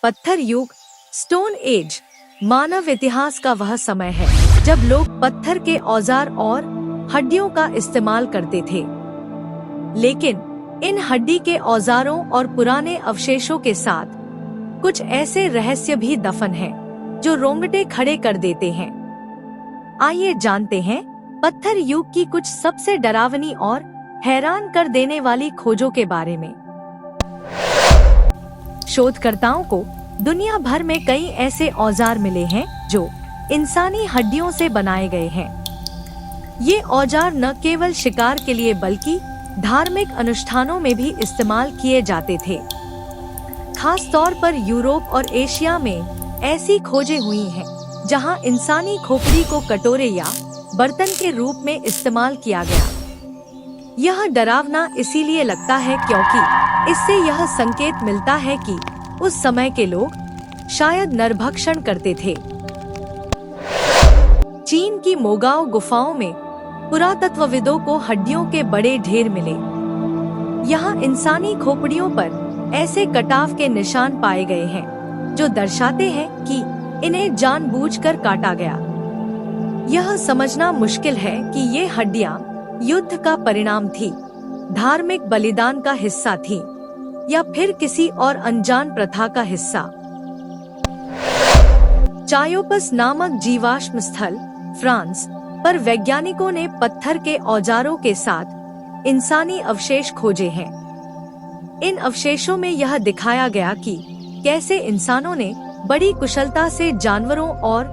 पत्थर युग, stone age, मानव इतिहास का वह समय है जब लोग पत्थर के औजार और हड्डियों का इस्तेमाल करते थे। लेकिन इन हड्डी के औजारों और पुराने अवशेषों के साथ कुछ ऐसे रहस्य भी दफन हैं जो रोंगटे खड़े कर देते हैं। आइए जानते हैं पत्थर युग की कुछ सबसे डरावनी और हैरान कर देने वाली खोजों के बारे में। शोधकर्ताओं को दुनिया भर में कई ऐसे औजार मिले हैं जो इंसानी हड्डियों से बनाए गए हैं। ये औजार न केवल शिकार के लिए बल्कि धार्मिक अनुष्ठानों में भी इस्तेमाल किए जाते थे। खास तौर पर यूरोप और एशिया में ऐसी खोजें हुई हैं जहां इंसानी खोपड़ी को कटोरे या बर्तन के रूप में इस्तेमाल किया गया। यह डरावना इसीलिए लगता है क्योंकि इससे यह संकेत मिलता है कि उस समय के लोग शायद नरभक्षण करते थे। चीन की मोगाओ गुफाओं में पुरातत्वविदों को हड्डियों के बड़े ढेर मिले। यहाँ इंसानी खोपड़ियों पर ऐसे कटाव के निशान पाए गए हैं जो दर्शाते हैं कि इन्हें जानबूझकर काटा गया। यह समझना मुश्किल है कि ये हड्डियां युद्ध का परिणाम थी, धार्मिक बलिदान का हिस्सा थी या फिर किसी और अनजान प्रथा का हिस्सा। चायोपस नामक जीवाश्म स्थल फ्रांस पर वैज्ञानिकों ने पत्थर के औजारों के साथ इंसानी अवशेष खोजे हैं। इन अवशेषों में यह दिखाया गया कि कैसे इंसानों ने बड़ी कुशलता से जानवरों और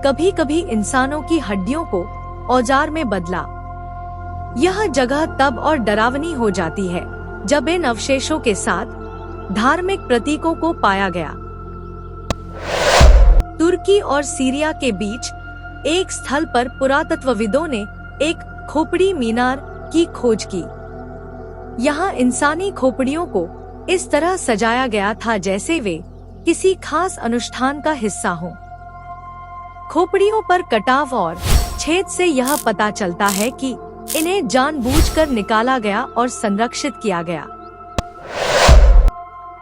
कभी-कभी इंसानों की हड्डियों को औजार में बदला। यह जगह तब और डरावनी हो जाती है जब इन अवशेषों के साथ धार्मिक प्रतीकों को पाया गया। तुर्की और सीरिया के बीच एक स्थल पर पुरातत्वविदों ने एक खोपड़ी मीनार की खोज की। यहाँ इंसानी खोपड़ियों को इस तरह सजाया गया था जैसे वे किसी खास अनुष्ठान का हिस्सा हो। खोपड़ियों पर कटाव और छेद से यह पता चलता है कि इन्हें जानबूझकर निकाला गया और संरक्षित किया गया।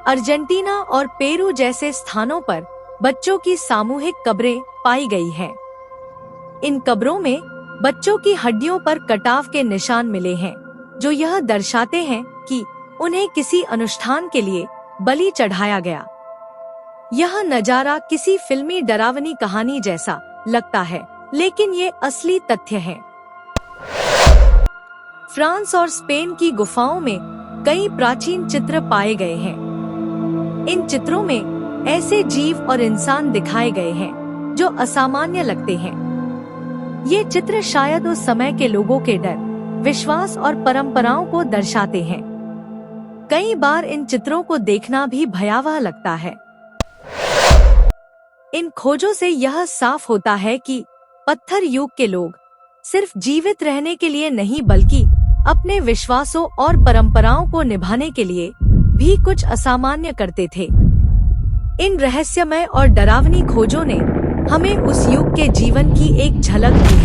अर्जेंटीना और पेरू जैसे स्थानों पर बच्चों की सामूहिक कब्रें पाई गई हैं। इन कब्रों में बच्चों की हड्डियों पर कटाव के निशान मिले हैं जो यह दर्शाते हैं कि उन्हें किसी अनुष्ठान के लिए बलि चढ़ाया गया। यह नजारा किसी फिल्मी डरावनी कहानी जैसा लगता है, लेकिन ये असली तथ्य है। फ्रांस और स्पेन की गुफाओं में कई प्राचीन चित्र पाए गए हैं। इन चित्रों में ऐसे जीव और इंसान दिखाए गए हैं जो असामान्य लगते हैं। ये चित्र शायद उस समय के लोगों के डर, विश्वास और परंपराओं को दर्शाते हैं। कई बार इन चित्रों को देखना भी भयावह लगता है। इन खोजों से यह साफ होता है कि पत्थर युग के लोग सिर्फ जीवित रहने के लिए नहीं बल्कि अपने विश्वासों और परंपराओं को निभाने के लिए भी कुछ असामान्य करते थे। इन रहस्यमय और डरावनी खोजों ने हमें उस युग के जीवन की एक झलक दी है।